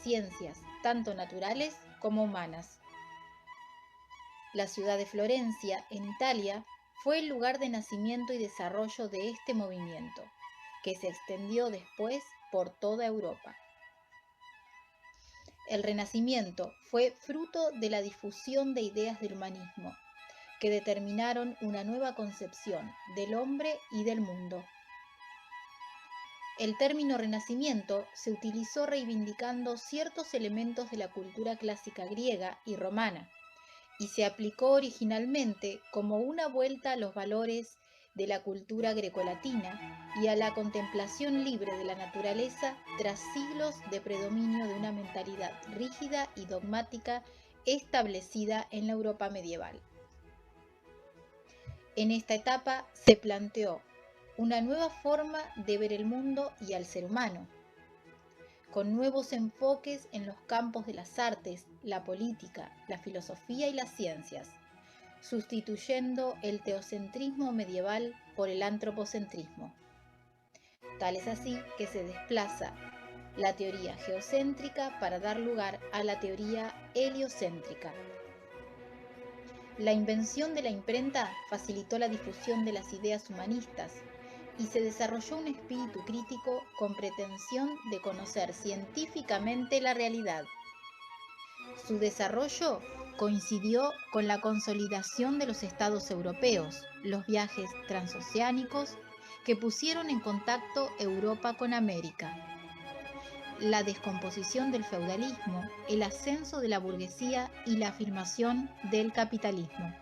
ciencias, tanto naturales como humanas. La ciudad de Florencia, en Italia, fue el lugar de nacimiento y desarrollo de este movimiento, que se extendió después por toda Europa. El Renacimiento fue fruto de la difusión de ideas del humanismo, que determinaron una nueva concepción del hombre y del mundo. El término Renacimiento se utilizó reivindicando ciertos elementos de la cultura clásica griega y romana, y se aplicó originalmente como una vuelta a los valores de la cultura grecolatina y a la contemplación libre de la naturaleza tras siglos de predominio de una mentalidad rígida y dogmática establecida en la Europa medieval. En esta etapa se planteó una nueva forma de ver el mundo y al ser humano, con nuevos enfoques en los campos de las artes, la política, la filosofía y las ciencias, sustituyendo el teocentrismo medieval por el antropocentrismo. Tal es así que se desplaza la teoría geocéntrica para dar lugar a la teoría heliocéntrica. La invención de la imprenta facilitó la difusión de las ideas humanistas y se desarrolló un espíritu crítico con pretensión de conocer científicamente la realidad. Su desarrollo coincidió con la consolidación de los estados europeos, los viajes transoceánicos que pusieron en contacto Europa con América, la descomposición del feudalismo, el ascenso de la burguesía y la afirmación del capitalismo.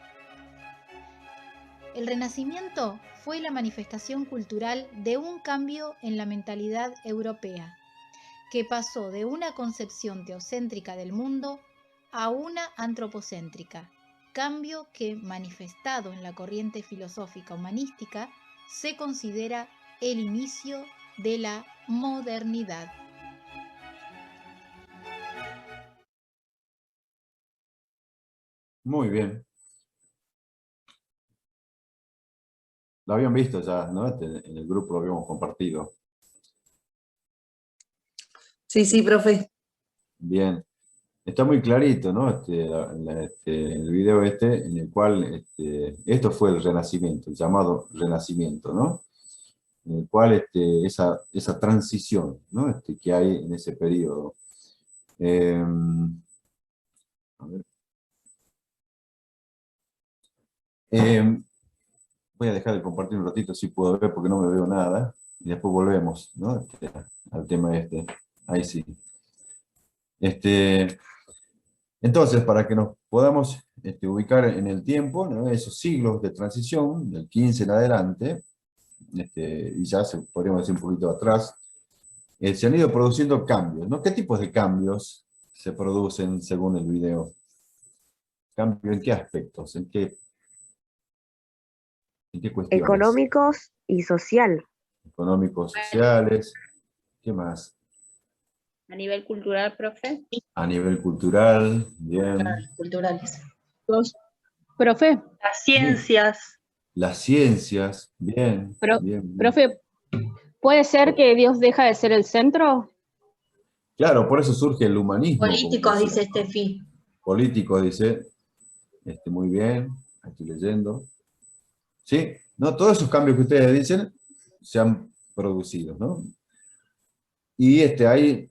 El Renacimiento fue la manifestación cultural de un cambio en la mentalidad europea, que pasó de una concepción teocéntrica del mundo a una antropocéntrica, cambio que, manifestado en la corriente filosófica humanística, se considera el inicio de la modernidad. Muy bien. Lo habían visto ya, ¿no? En el grupo lo habíamos compartido. Sí, profe. Bien. Está muy clarito, ¿no? El video en el cual esto fue el Renacimiento, el llamado Renacimiento, ¿no? En el cual esa transición, ¿no? Que hay en ese periodo. A ver. Voy a dejar de compartir un ratito si puedo ver porque no me veo nada. Y después volvemos, ¿no? Al tema Ahí sí. Entonces, para que nos podamos ubicar en el tiempo, ¿no? Esos siglos de transición, del 15 en adelante, y ya podríamos decir un poquito atrás, se han ido produciendo cambios, ¿no? ¿Qué tipos de cambios se producen según el video? ¿Cambio en qué aspectos? ¿En qué cuestiones? Económicos y social. Económicos, sociales, ¿qué más? A nivel cultural, profe. A nivel cultural, bien. Culturales. Profe. Las ciencias. Las ciencias, bien, bien. Profe, ¿puede ser que Dios deja de ser el centro? Claro, por eso surge el humanismo. Políticos, dice Estefi. Políticos, dice. Muy bien, estoy leyendo. ¿Sí? ¿No? Todos esos cambios que ustedes dicen se han producido, ¿no? Y hay,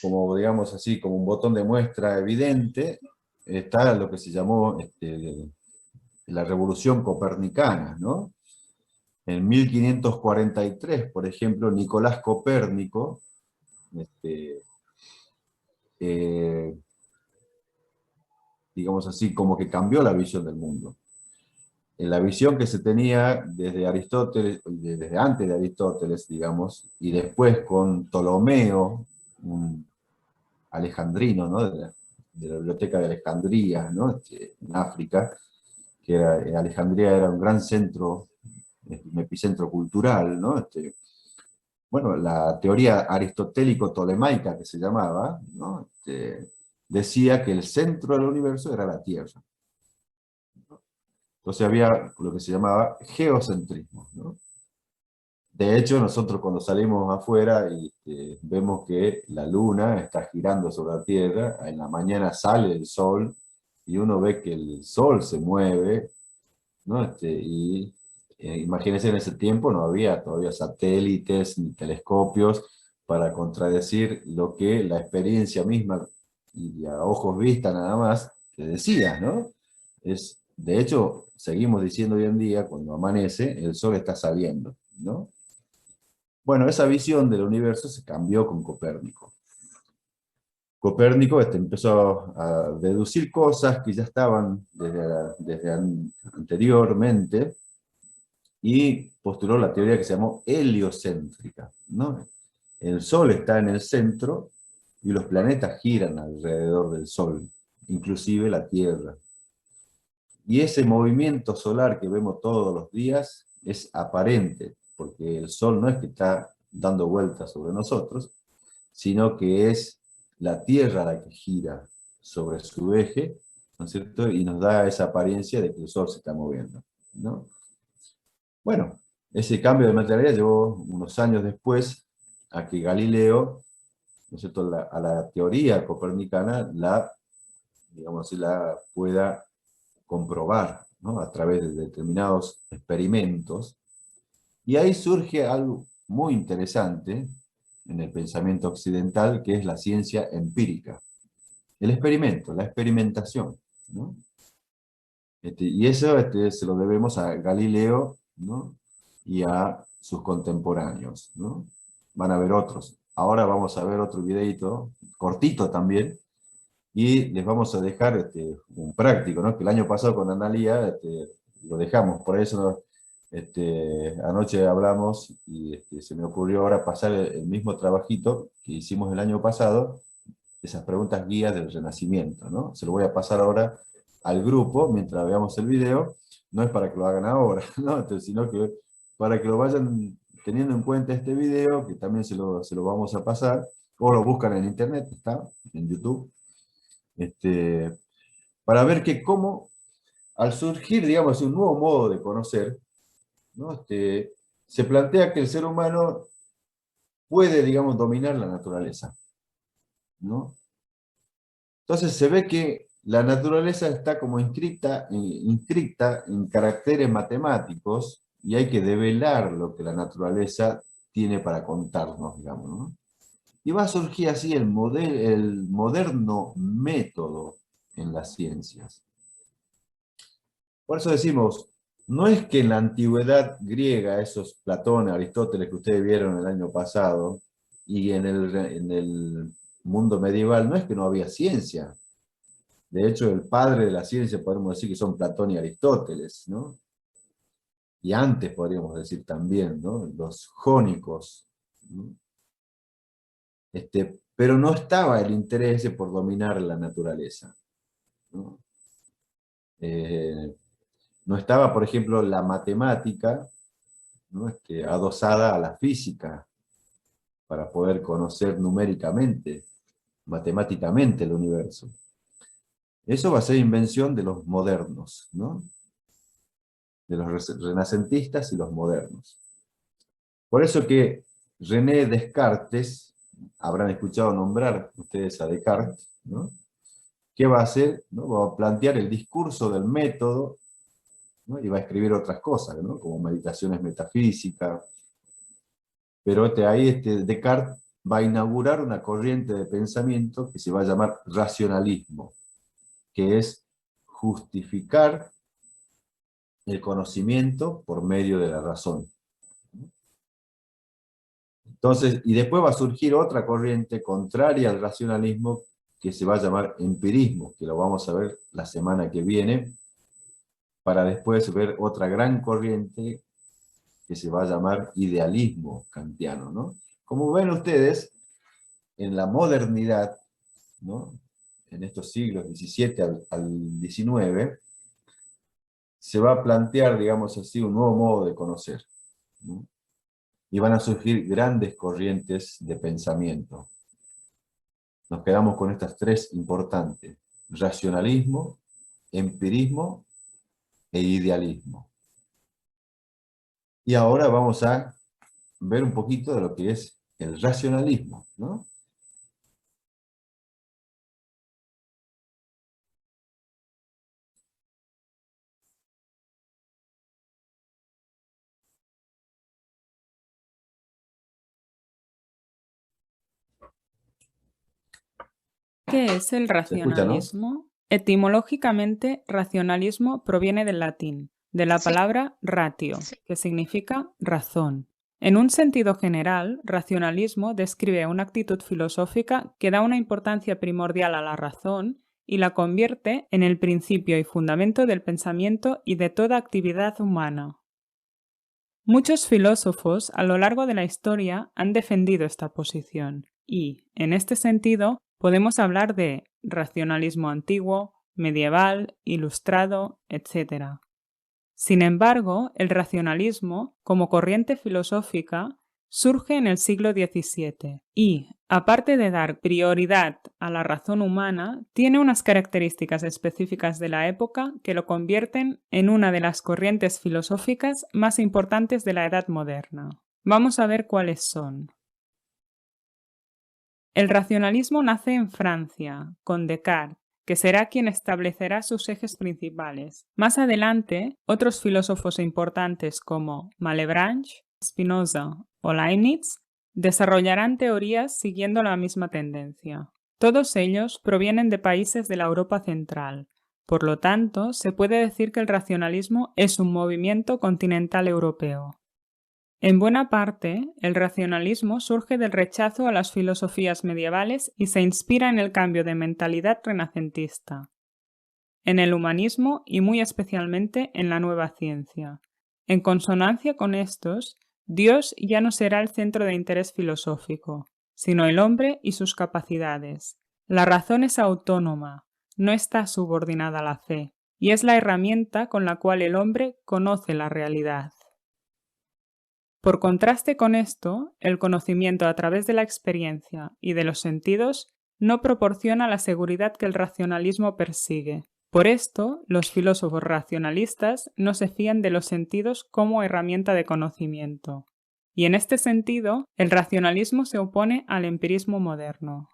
como digamos así, como un botón de muestra evidente, está lo que se llamó la revolución copernicana, ¿no? En 1543, por ejemplo, Nicolás Copérnico, digamos así, como que cambió la visión del mundo. En la visión que se tenía desde Aristóteles, desde antes de Aristóteles, digamos, y después con Ptolomeo, un alejandrino, ¿no? de la Biblioteca de Alejandría, ¿no? En África, que Alejandría era un gran centro, un epicentro cultural, ¿no? Bueno, la teoría aristotélico-tolemaica que se llamaba, ¿no? Decía que el centro del universo era la Tierra. Entonces había lo que se llamaba geocentrismo, ¿no? De hecho, nosotros cuando salimos afuera y vemos que la luna está girando sobre la Tierra, en la mañana sale el sol y uno ve que el sol se mueve, ¿no? Imagínense, en ese tiempo no había todavía satélites ni telescopios para contradecir lo que la experiencia misma y a ojos vista nada más te decía, ¿no? De hecho, seguimos diciendo hoy en día, cuando amanece, el sol está saliendo, ¿no? Bueno, esa visión del universo se cambió con Copérnico. Copérnico empezó a deducir cosas que ya estaban desde anteriormente y postuló la teoría que se llamó heliocéntrica, ¿no? El Sol está en el centro y los planetas giran alrededor del Sol, inclusive la Tierra. Y ese movimiento solar que vemos todos los días es aparente, porque el Sol no es que está dando vueltas sobre nosotros, sino que es la Tierra la que gira sobre su eje, ¿no es cierto? Y nos da esa apariencia de que el Sol se está moviendo, ¿no? Bueno, ese cambio de materialidad llevó unos años después a que Galileo, ¿no es cierto?, a la teoría copernicana digamos así, la pueda comprobar, ¿no?, a través de determinados experimentos. Y ahí surge algo muy interesante en el pensamiento occidental, que es la ciencia empírica. El experimento, la experimentación, ¿no? Y eso se lo debemos a Galileo, ¿no?, y a sus contemporáneos, ¿no? Van a ver otros. Ahora vamos a ver otro videito, cortito también, y les vamos a dejar un práctico, ¿no?, que el año pasado con Analía lo dejamos, por eso anoche hablamos y se me ocurrió ahora pasar el mismo trabajito que hicimos el año pasado, esas preguntas guías del Renacimiento, ¿no? Se lo voy a pasar ahora al grupo mientras veamos el video, no es para que lo hagan ahora, ¿no?, sino que para que lo vayan teniendo en cuenta este video, que también se lo vamos a pasar, o lo buscan en internet, está en YouTube, para ver que cómo, al surgir, digamos, un nuevo modo de conocer, ¿no?, se plantea que el ser humano puede, digamos, dominar la naturaleza, ¿no? Entonces se ve que la naturaleza está como inscrita en caracteres matemáticos y hay que develar lo que la naturaleza tiene para contarnos, digamos, ¿no? Y va a surgir así el moderno método en las ciencias. Por eso decimos, no es que en la antigüedad griega, esos Platón, Aristóteles que ustedes vieron el año pasado, y en el mundo medieval, no es que no había ciencia. De hecho, el padre de la ciencia podemos decir que son Platón y Aristóteles, ¿no? Y antes podríamos decir también, ¿no?, los jónicos, ¿no? Pero no estaba el interés por dominar la naturaleza, ¿no? No estaba, por ejemplo, la matemática, ¿no?, adosada a la física, para poder conocer numéricamente, matemáticamente el universo. Eso va a ser invención de los modernos, ¿no?, de los renacentistas y los modernos. Por eso que René Descartes, habrán escuchado nombrar ustedes a Descartes, ¿no?, ¿qué va a hacer? ¿No? Va a plantear el discurso del método, ¿no?, y va a escribir otras cosas, ¿no?, como meditaciones metafísicas. Pero ahí Descartes va a inaugurar una corriente de pensamiento que se va a llamar racionalismo, que es justificar el conocimiento por medio de la razón. Entonces, y después va a surgir otra corriente contraria al racionalismo que se va a llamar empirismo, que lo vamos a ver la semana que viene, para después ver otra gran corriente que se va a llamar idealismo kantiano, ¿no? Como ven ustedes, en la modernidad, ¿no?, en estos siglos XVII al XIX, se va a plantear, digamos así, un nuevo modo de conocer, ¿no? Y van a surgir grandes corrientes de pensamiento. Nos quedamos con estas tres importantes: racionalismo, empirismo e idealismo. Y ahora vamos a ver un poquito de lo que es el racionalismo, ¿no? ¿Qué es el ¿Se escucha, no? racionalismo? Etimológicamente, racionalismo proviene del latín, de la Sí. palabra ratio, Sí. que significa razón. En un sentido general, racionalismo describe una actitud filosófica que da una importancia primordial a la razón y la convierte en el principio y fundamento del pensamiento y de toda actividad humana. Muchos filósofos a lo largo de la historia han defendido esta posición y, en este sentido, podemos hablar de racionalismo antiguo, medieval, ilustrado, etc. Sin embargo, el racionalismo, como corriente filosófica, surge en el siglo XVII y, aparte de dar prioridad a la razón humana, tiene unas características específicas de la época que lo convierten en una de las corrientes filosóficas más importantes de la Edad Moderna. Vamos a ver cuáles son. El racionalismo nace en Francia, con Descartes, que será quien establecerá sus ejes principales. Más adelante, otros filósofos importantes como Malebranche, Spinoza o Leibniz desarrollarán teorías siguiendo la misma tendencia. Todos ellos provienen de países de la Europa central. Por lo tanto, se puede decir que el racionalismo es un movimiento continental europeo. En buena parte, el racionalismo surge del rechazo a las filosofías medievales y se inspira en el cambio de mentalidad renacentista, en el humanismo y muy especialmente en la nueva ciencia. En consonancia con estos, Dios ya no será el centro de interés filosófico, sino el hombre y sus capacidades. La razón es autónoma, no está subordinada a la fe, y es la herramienta con la cual el hombre conoce la realidad. Por contraste con esto, el conocimiento a través de la experiencia y de los sentidos no proporciona la seguridad que el racionalismo persigue. Por esto, los filósofos racionalistas no se fían de los sentidos como herramienta de conocimiento. Y en este sentido, el racionalismo se opone al empirismo moderno.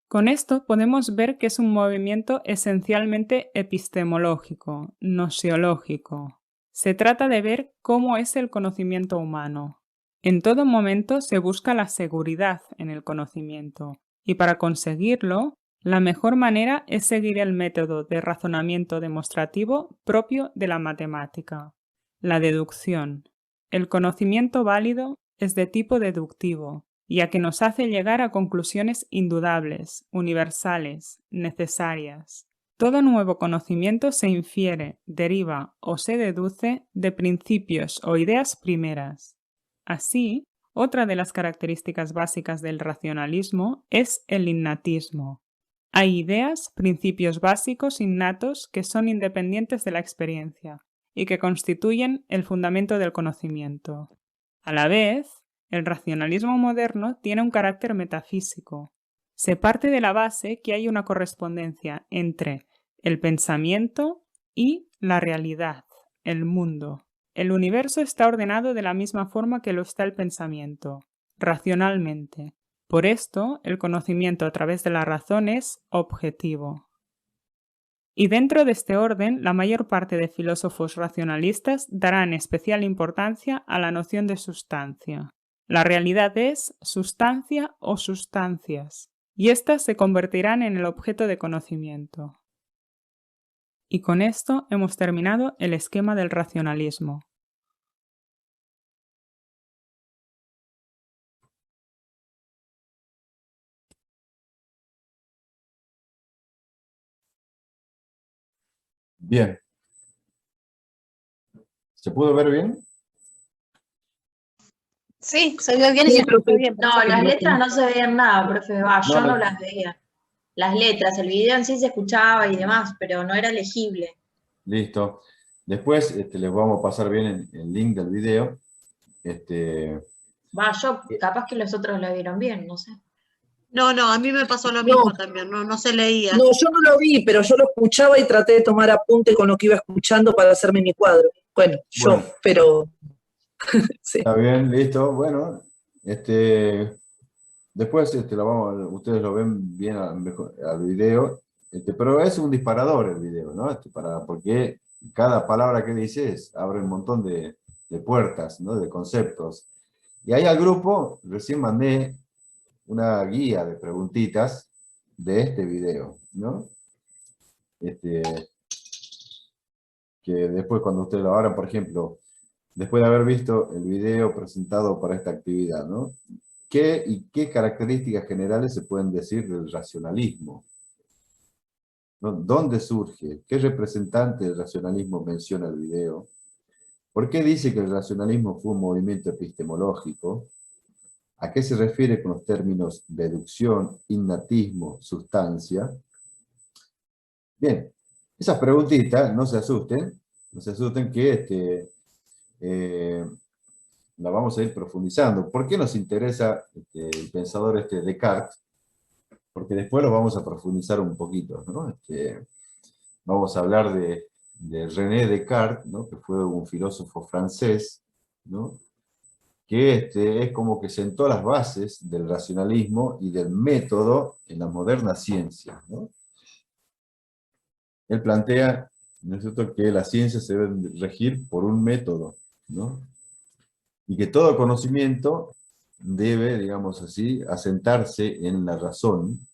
Con esto podemos ver que es un movimiento esencialmente epistemológico, gnosiológico. Se trata de ver cómo es el conocimiento humano. En todo momento se busca la seguridad en el conocimiento, y para conseguirlo, la mejor manera es seguir el método de razonamiento demostrativo propio de la matemática, la deducción. El conocimiento válido es de tipo deductivo, ya que nos hace llegar a conclusiones indudables, universales, necesarias. Todo nuevo conocimiento se infiere, deriva o se deduce de principios o ideas primeras. Así, otra de las características básicas del racionalismo es el innatismo. Hay ideas, principios básicos innatos que son independientes de la experiencia y que constituyen el fundamento del conocimiento. A la vez, el racionalismo moderno tiene un carácter metafísico. Se parte de la base que hay una correspondencia entre el pensamiento y la realidad, el mundo. El universo está ordenado de la misma forma que lo está el pensamiento, racionalmente. Por esto, el conocimiento a través de la razón es objetivo. Y dentro de este orden, la mayor parte de filósofos racionalistas darán especial importancia a la noción de sustancia. La realidad es sustancia o sustancias, y éstas se convertirán en el objeto de conocimiento. Y con esto hemos terminado el esquema del racionalismo. Bien. ¿Se pudo ver bien? Sí, se ve bien y Sí, se escucha profe. bien. No, las letras no se veían nada, profe. Yo No, no no. las veía. Las letras, el video en sí se escuchaba y demás, pero no era legible. Listo. Después les vamos a pasar bien el link del video. Capaz que los otros lo vieron bien, no sé. No, a mí me pasó lo No. mismo también, no se leía. No, yo no lo vi, pero yo lo escuchaba y traté de tomar apunte con lo que iba escuchando para hacerme mi cuadro. Bueno, Bueno. pero Sí. Está bien, listo. Bueno, después ustedes lo ven bien al video, pero es un disparador el video, ¿no? Porque cada palabra que dices abre un montón de puertas, ¿no? De conceptos. Y ahí al grupo recién mandé una guía de preguntitas de este video, ¿no? Que después cuando ustedes lo abran, por ejemplo, después de haber visto el video presentado para esta actividad, ¿no? ¿Qué características generales se pueden decir del racionalismo? ¿No? ¿Dónde surge? ¿Qué representante del racionalismo menciona el video? ¿Por qué dice que el racionalismo fue un movimiento epistemológico? ¿A qué se refiere con los términos deducción, innatismo, sustancia? Bien, esas preguntitas, no se asusten que la vamos a ir profundizando. ¿Por qué nos interesa el pensador Descartes? Porque después lo vamos a profundizar un poquito, ¿no? Vamos a hablar de René Descartes, ¿no? Que fue un filósofo francés, ¿no? Que es como que sentó las bases del racionalismo y del método en la moderna ciencia, ¿no? Él plantea, ¿no es cierto?, que la ciencia se debe regir por un método, ¿no? Y que todo conocimiento debe, digamos así, asentarse en la razón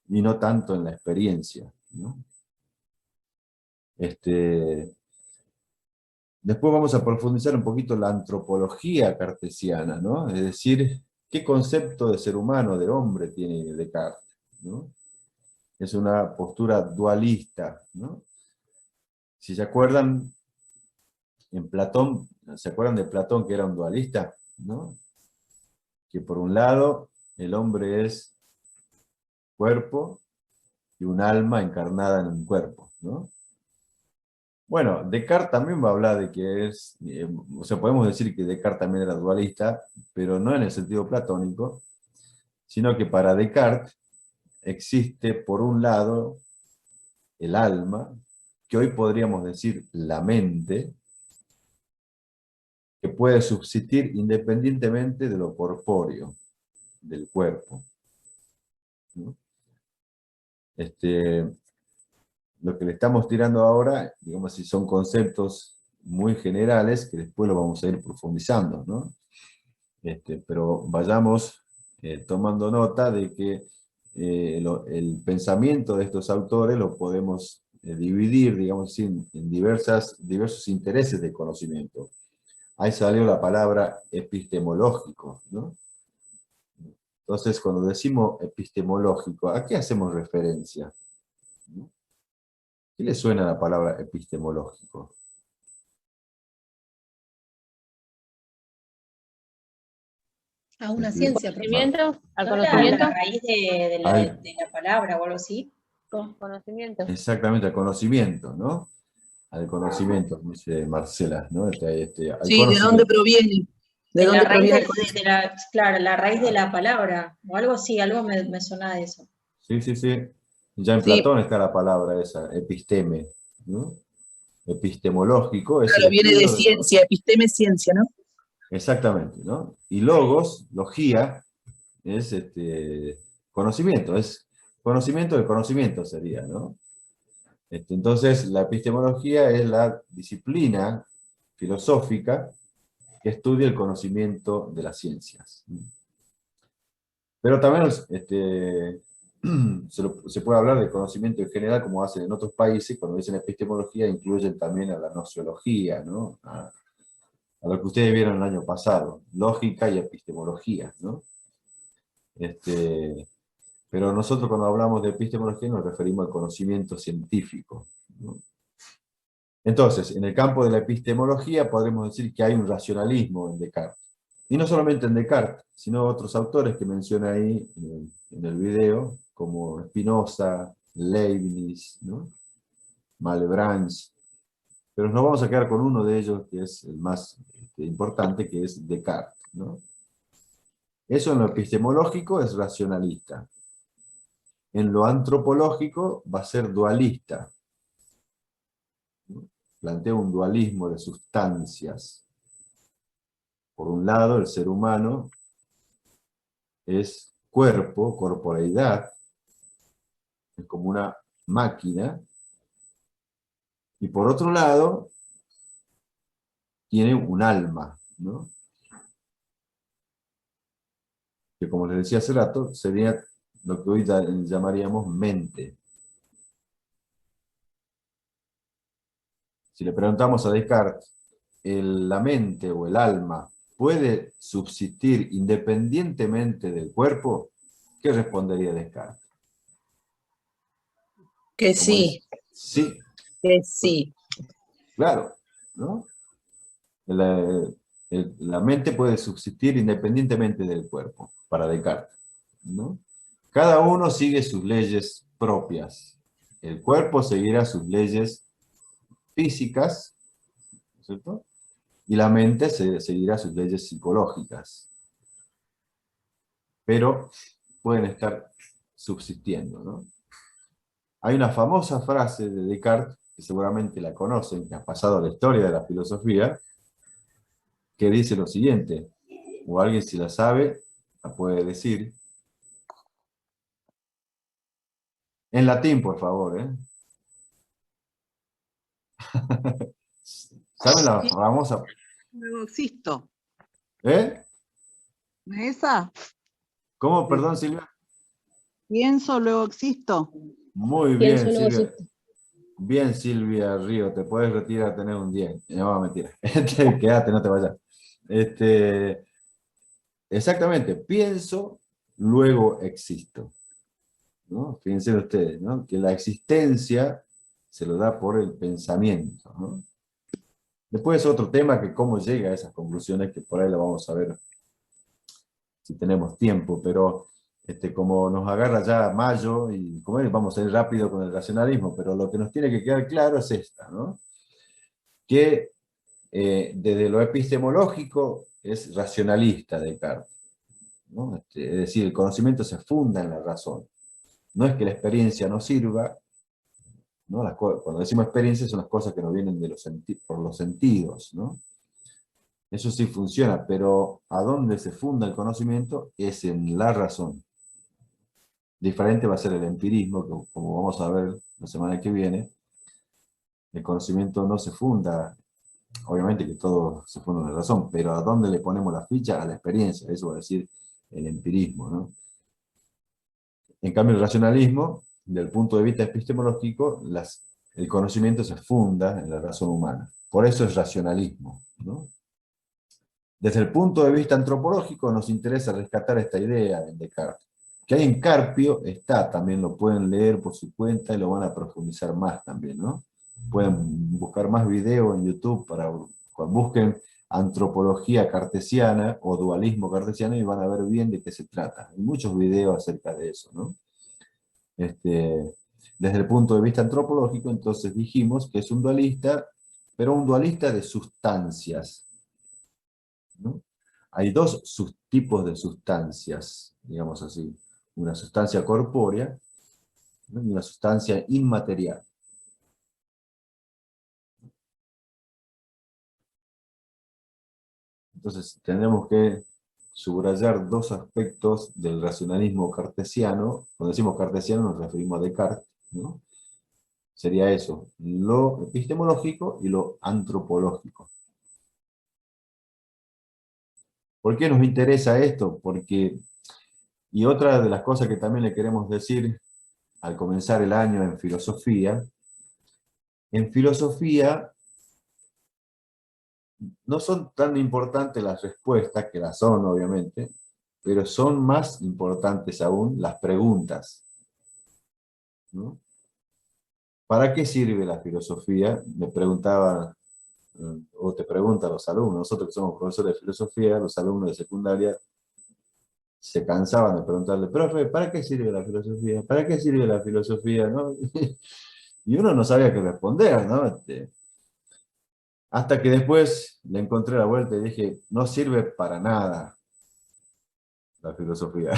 y no tanto en la experiencia, ¿no? Después vamos a profundizar un poquito la antropología cartesiana, ¿no? Es decir, ¿qué concepto de ser humano, de hombre, tiene Descartes, ¿no? Es una postura dualista, ¿no? Si se acuerdan, en Platón, ¿se acuerdan de Platón que era un dualista? ¿No? Que por un lado, el hombre es cuerpo y un alma encarnada en un cuerpo, ¿no? Bueno, Descartes también va a hablar de que o sea, podemos decir que Descartes también era dualista, pero no en el sentido platónico, sino que para Descartes existe por un lado el alma, que hoy podríamos decir la mente, que puede subsistir independientemente de lo corpóreo, del cuerpo, ¿no? Lo que le estamos tirando ahora, digamos, si son conceptos muy generales, que después lo vamos a ir profundizando, ¿no? Pero vayamos tomando nota de que el pensamiento de estos autores lo podemos dividir, digamos, en diversos intereses de conocimiento. Ahí salió la palabra epistemológico, ¿no? Entonces, cuando decimos epistemológico, ¿a qué hacemos referencia? ¿No? ¿Qué le suena la palabra epistemológico? A una ciencia, profe. Conocimiento, al ¿No la conocimiento, raíz de la palabra o algo así? con conocimiento. Exactamente, al conocimiento, ¿no? Al conocimiento, como dice Marcela, ¿no? Al Sí, ¿de conocimiento. dónde proviene? ¿De En la dónde raíz proviene? claro, la raíz de la palabra, o algo así, algo me suena de eso. Sí, sí, sí. Ya en Sí. Platón está la palabra esa, episteme, ¿no? Epistemológico es el Claro, viene de estudio ciencia, episteme es ciencia, ¿no? Exactamente, ¿no? Y logos, logía, es conocimiento, es conocimiento del conocimiento sería, ¿no? Entonces, la epistemología es la disciplina filosófica que estudia el conocimiento de las ciencias. Pero también se puede hablar de conocimiento en general, como hacen en otros países, cuando dicen epistemología, incluyen también a la nociología, ¿no? A lo que ustedes vieron el año pasado, lógica y epistemología, ¿no? Pero nosotros cuando hablamos de epistemología nos referimos al conocimiento científico, ¿no? Entonces, en el campo de la epistemología podremos decir que hay un racionalismo en Descartes. Y no solamente en Descartes, sino otros autores que menciona ahí en el video, como Spinoza, Leibniz, ¿no? Malebranche. Pero nos vamos a quedar con uno de ellos, que es el más importante, que es Descartes, ¿no? Eso en lo epistemológico es racionalista. En lo antropológico va a ser dualista. Plantea un dualismo de sustancias. Por un lado, el ser humano es cuerpo, corporeidad, es como una máquina, y por otro lado, tiene un alma, ¿no? Que como les decía hace rato, sería lo que hoy llamaríamos mente. Si le preguntamos a Descartes, ¿la mente o el alma puede subsistir independientemente del cuerpo? ¿Qué respondería Descartes? Que Como sí, dice, sí, que sí. claro, ¿no? La mente puede subsistir independientemente del cuerpo, para Descartes, ¿no? Cada uno sigue sus leyes propias. El cuerpo seguirá sus leyes físicas, ¿cierto? Y la mente seguirá sus leyes psicológicas. Pero pueden estar subsistiendo, ¿no? Hay una famosa frase de Descartes, que seguramente la conocen, que ha pasado a la historia de la filosofía, que dice lo siguiente, o alguien si la sabe, la puede decir. En latín, por favor, ¿eh? ¿Saben la famosa? Luego existo. ¿Eh? ¿No es esa? ¿Cómo? Perdón, Silvia. Pienso, luego existo. Muy Pienso, bien, luego Silvia. existo. Bien, Silvia Río, te puedes retirar a tener un 10. No, mentira. Quédate, no te vayas. Exactamente, pienso, luego existo, ¿no? Fíjense ustedes, ¿no? Que la existencia se lo da por el pensamiento, ¿no? Después es otro tema que cómo llega a esas conclusiones, que por ahí lo vamos a ver si tenemos tiempo, pero como nos agarra ya mayo, y como ven, vamos a ir rápido con el racionalismo, pero lo que nos tiene que quedar claro es esta, ¿no? Que desde lo epistemológico es racionalista Descartes, ¿no? Es decir, el conocimiento se funda en la razón. No es que la experiencia no sirva, ¿no? Cuando decimos experiencia son las cosas que nos vienen de por los sentidos, ¿no? Eso sí funciona, pero ¿a dónde se funda el conocimiento? Es en la razón. Diferente va a ser el empirismo, que como vamos a ver la semana que viene, el conocimiento no se funda, obviamente que todo se funda en la razón, pero ¿a dónde le ponemos la ficha? A la experiencia, eso va a decir el empirismo, ¿no? En cambio, el racionalismo, desde el punto de vista epistemológico, el conocimiento se funda en la razón humana. Por eso es racionalismo, ¿no? Desde el punto de vista antropológico nos interesa rescatar esta idea en Descartes. Que hay en Carpio, también lo pueden leer por su cuenta y lo van a profundizar más también, ¿no? Pueden buscar más videos en YouTube cuando busquen antropología cartesiana o dualismo cartesiano y van a ver bien de qué se trata. Hay muchos videos acerca de eso, ¿no? Desde el punto de vista antropológico, entonces dijimos que es un dualista, pero un dualista de sustancias, ¿no? Hay dos subtipos de sustancias, digamos así. Una sustancia corpórea, ¿no? Y una sustancia inmaterial. Entonces tenemos que subrayar dos aspectos del racionalismo cartesiano. Cuando decimos cartesiano nos referimos a Descartes, ¿no? Sería eso, lo epistemológico y lo antropológico. ¿Por qué nos interesa esto? Porque, y otra de las cosas que también le queremos decir al comenzar el año en filosofía no son tan importantes las respuestas, que las son obviamente, pero son más importantes aún las preguntas, ¿no? ¿Para qué sirve la filosofía? Me preguntaba, o te preguntan los alumnos, nosotros que somos profesores de filosofía, los alumnos de secundaria se cansaban de preguntarle, profe, ¿para qué sirve la filosofía? ¿Para qué sirve la filosofía? ¿No? Y uno no sabía qué responder, ¿no? Hasta que después le encontré la vuelta y dije, no sirve para nada la filosofía.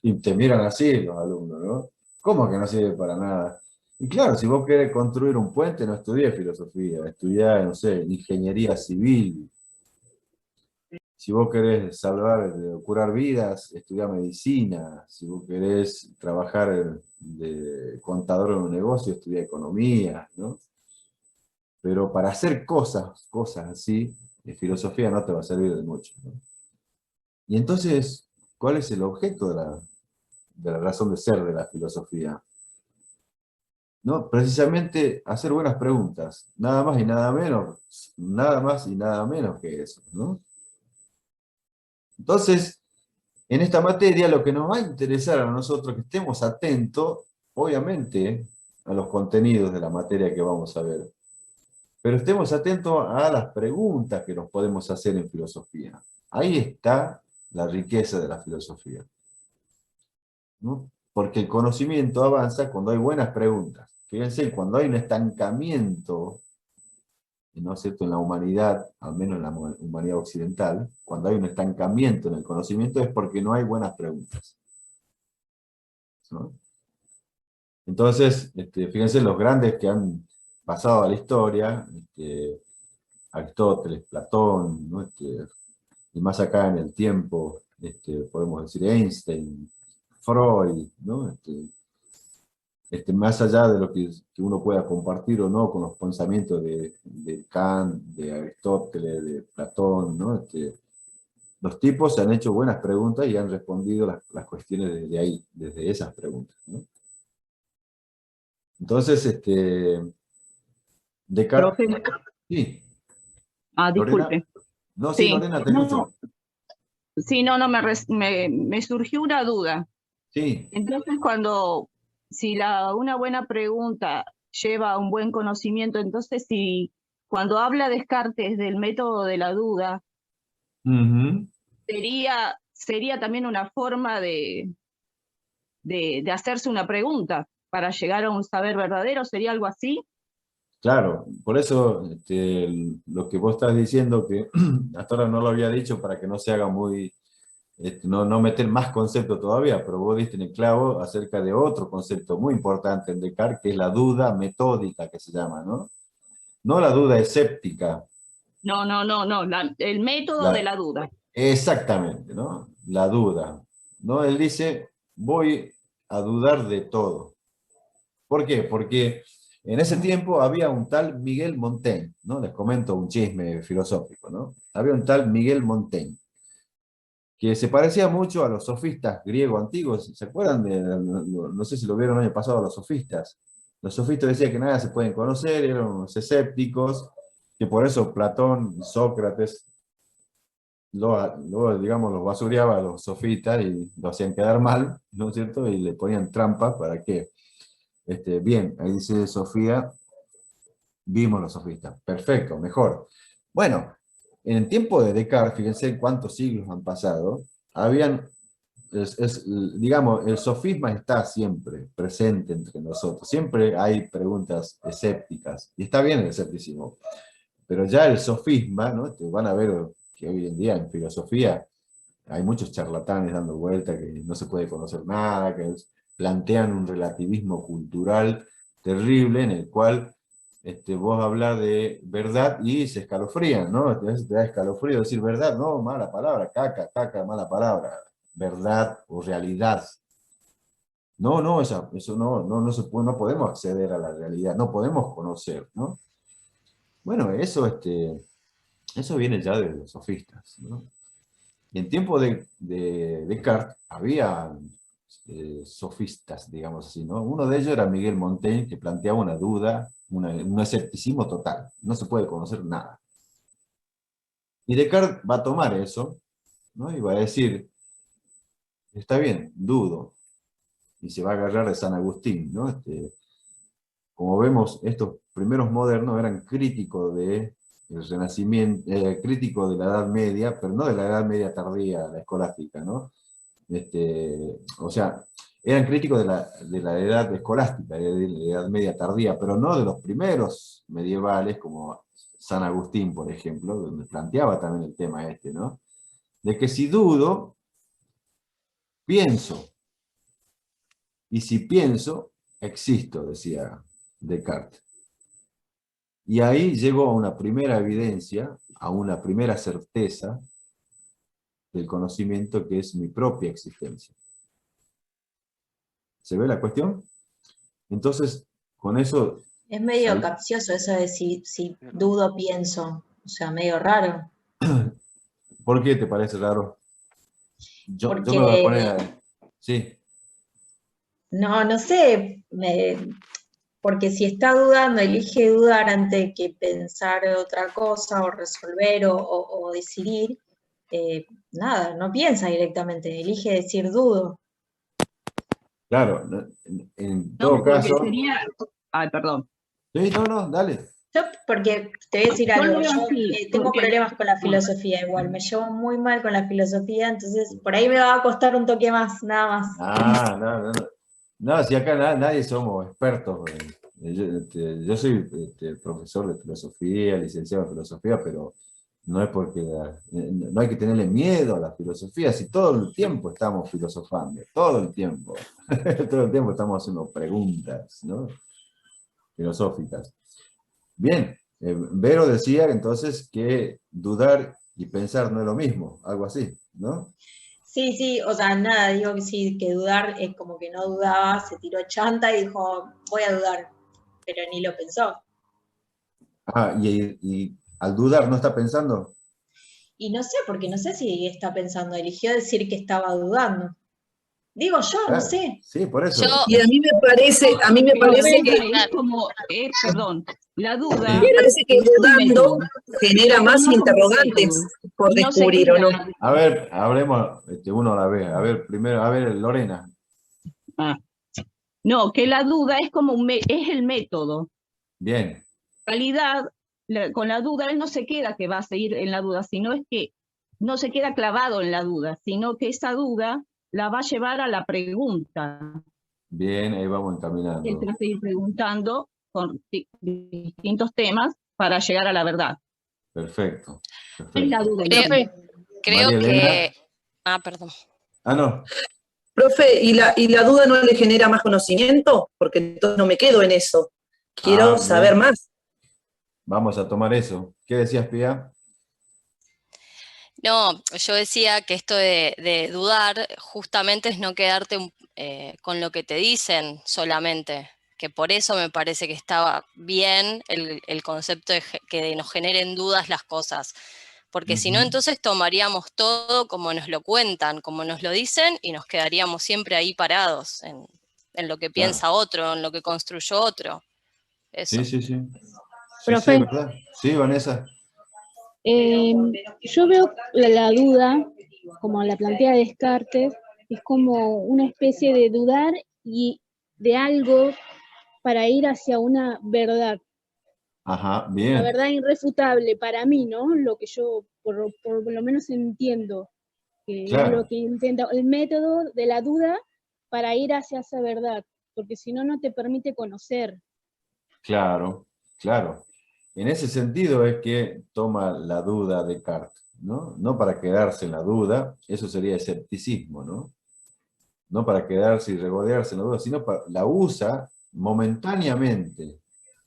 Y te miran así los alumnos, ¿no? ¿Cómo que no sirve para nada? Y claro, si vos querés construir un puente, no estudié filosofía, estudié, no sé, ingeniería civil, Si vos querés salvar, curar vidas, estudia medicina. Si vos querés trabajar de contador en un negocio, estudia economía, ¿no? Pero para hacer cosas así, filosofía no te va a servir de mucho, ¿no? Y entonces, ¿cuál es el objeto de la razón de ser de la filosofía? ¿No? Precisamente hacer buenas preguntas, nada más y nada menos, nada más y nada menos que eso, ¿no? Entonces, en esta materia lo que nos va a interesar a nosotros que estemos atentos, obviamente, a los contenidos de la materia que vamos a ver, pero estemos atentos a las preguntas que nos podemos hacer en filosofía. Ahí está la riqueza de la filosofía, ¿no? Porque el conocimiento avanza cuando hay buenas preguntas. Fíjense, cuando hay un estancamiento, ¿no es cierto?, en la humanidad, al menos en la humanidad occidental, cuando hay un estancamiento en el conocimiento es porque no hay buenas preguntas, ¿no? Entonces, fíjense los grandes que han pasado a la historia, Aristóteles, Platón, ¿no? Y más acá en el tiempo, podemos decir Einstein, Freud, ¿no? Más allá de lo que uno pueda compartir o no con los pensamientos de Kant, de Aristóteles, de Platón, ¿no? Los tipos se han hecho buenas preguntas y han respondido las cuestiones desde ahí, desde esas preguntas, ¿no? Entonces, Descartes... Profe. Sí, Disculpe. Lorena. No, sí, Sí, Lorena, te no, escucho. sí, no, me surgió una duda. Sí, Entonces, si una buena pregunta lleva a un buen conocimiento, entonces si cuando habla Descartes del método de la duda, ujú, sería también una forma de hacerse una pregunta para llegar a un saber verdadero, ¿sería algo así? claro, por eso lo que vos estás diciendo, que hasta ahora no lo había dicho para que no se haga muy, no meter más conceptos todavía, pero vos diste en el clavo acerca de otro concepto muy importante en Descartes, que es la duda metódica, que se llama, ¿no? No la duda escéptica. No, el método de la duda. Exactamente, ¿no? La duda, ¿no? Él dice, voy a dudar de todo. ¿Por qué? Porque en ese tiempo había un tal Miguel Montaigne, ¿no? Les comento un chisme filosófico, ¿no? Había un tal Miguel Montaigne, que se parecía mucho a los sofistas griegos antiguos. ¿Se acuerdan no sé si lo vieron el año pasado, a los sofistas? Los sofistas decían que nada se pueden conocer, eran unos escépticos, que por eso Platón, Sócrates, digamos, los basureaba a los sofistas y los hacían quedar mal, ¿no es cierto? Y le ponían trampas para que, bien, ahí dice Sofía, vimos los sofistas. Perfecto, mejor. Bueno, en el tiempo de Descartes, fíjense cuántos siglos han pasado, digamos, el sofisma está siempre presente entre nosotros. Siempre hay preguntas escépticas, y está bien el escepticismo, pero ya el sofisma, ¿no? Van a ver que hoy en día en filosofía hay muchos charlatanes dando vuelta que no se puede conocer nada, que plantean un relativismo cultural terrible en el cual vos hablas de verdad y se escalofrían, ¿no? A veces te da escalofrío decir verdad, no, mala palabra, caca, mala palabra, verdad o realidad. No, eso no se puede, no podemos acceder a la realidad, no podemos conocer, ¿no? Bueno, eso viene ya de los sofistas, ¿no? Y en tiempo de Descartes había sofistas, digamos así, ¿no? Uno de ellos era Miguel Montaigne, que planteaba una duda, un escepticismo total. No se puede conocer nada. Y Descartes va a tomar eso, ¿no? Y va a decir, está bien, dudo. Y se va a agarrar de San Agustín, ¿no? Como vemos, estos primeros modernos eran críticos del Renacimiento, críticos de la Edad Media, pero no de la Edad Media tardía, la escolástica, ¿no? O sea, eran críticos de la edad escolástica, de la Edad Media tardía, pero no de los primeros medievales, como San Agustín, por ejemplo, donde planteaba también el tema ¿no? De que si dudo, pienso. Y si pienso, existo, decía Descartes. Y ahí llegó a una primera evidencia, a una primera certeza, del conocimiento que es mi propia existencia. ¿Se ve la cuestión? Entonces, con eso... Es medio ¿sabes? capcioso eso de si dudo, pienso. O sea, medio raro. ¿Por qué te parece raro? Yo me voy a Porque, poner... Sí, no sé, porque si está dudando, elige dudar antes que pensar otra cosa o resolver o decidir, nada, no piensa directamente, elige decir dudo. claro. En No, todo porque caso... sería... Ay, perdón. Sí, no, dale. Yo, porque te voy a decir Yo lo algo, veo yo así, tengo porque... problemas con la filosofía igual, me llevo muy mal con la filosofía, entonces por ahí me va a costar un toque más, nada más. Ah, no. No, si acá nadie somos expertos. Yo soy profesor de filosofía, licenciado en filosofía, pero no es porque no hay que tenerle miedo a la filosofía, si todo el tiempo estamos filosofando, todo el tiempo. Todo el tiempo estamos haciendo preguntas, ¿no? Filosóficas. Bien, Vero decía entonces que dudar y pensar no es lo mismo, algo así, ¿no? Sí, o sea, nada, digo que sí, que dudar es como que no dudaba, se tiró chanta y dijo, voy a dudar, pero ni lo pensó. Ah, y al dudar no está pensando. Y no sé, porque no sé si está pensando, eligió decir que estaba dudando. Digo yo, no Claro, sé. sí, por Yo, eso. Y a mí me parece que, Es como, perdón, la Sí. duda me parece que es un dudando método, genera más no como interrogantes método, por y no se descubrir, ¿o no? queda. A ver, hablemos uno a la vez. A ver, primero, a ver, Lorena. Ah, no, que la duda es como es el método. Bien, En realidad, con la duda él no se queda que va a seguir en la duda, sino es que no se queda clavado en la duda, sino que esa duda la va a llevar a la pregunta. bien, ahí vamos Él encaminando. te va a seguir preguntando con distintos temas para llegar a la verdad. Perfecto, Es la perfecto. duda. Profe, creo María Elena. que... Ah, perdón. Ah, no. Profe, ¿y la duda no le genera más conocimiento? Porque entonces no me quedo en eso. Quiero Ah, saber bien. más. Vamos a tomar eso. ¿Qué decías, Pía? No, yo decía que esto de dudar justamente es no quedarte con lo que te dicen solamente, que por eso me parece que estaba bien el concepto de que nos generen dudas las cosas, porque si no, entonces tomaríamos todo como nos lo cuentan, como nos lo dicen, y nos quedaríamos siempre ahí parados en lo que Claro. piensa otro, en lo que construyó otro. Eso. Sí. Sí, Profe. ¿verdad? Sí, Vanessa. Yo veo la duda, como la plantea Descartes, es como una especie de dudar y de algo para ir hacia una verdad. Ajá, Una bien. verdad irrefutable para mí, ¿no? Lo que yo por lo menos entiendo, que es Claro, lo que intenta, el método de la duda para ir hacia esa verdad, porque si no, no te permite conocer. claro. En ese sentido es que toma la duda Descartes, ¿no? No para quedarse en la duda, eso sería escepticismo, ¿no? No para quedarse y regodearse en la duda, sino la usa momentáneamente,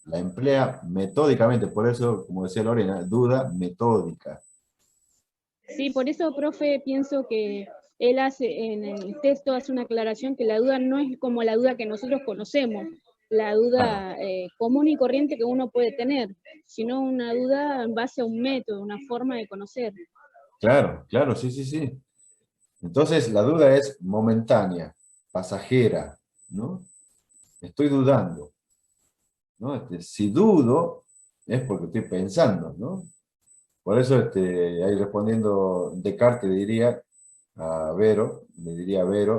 la emplea metódicamente, por eso, como decía Lorena, duda metódica. Sí, por eso, profe, pienso que él hace, en el texto hace una aclaración que la duda no es como la duda que nosotros conocemos, la duda común y corriente que uno puede tener, sino una duda en base a un método, una forma de conocer. Claro, sí. Entonces la duda es momentánea, pasajera, ¿no? Estoy dudando, ¿no? Si dudo, es porque estoy pensando, ¿no? Por eso, ahí respondiendo Descartes le diría a Vero,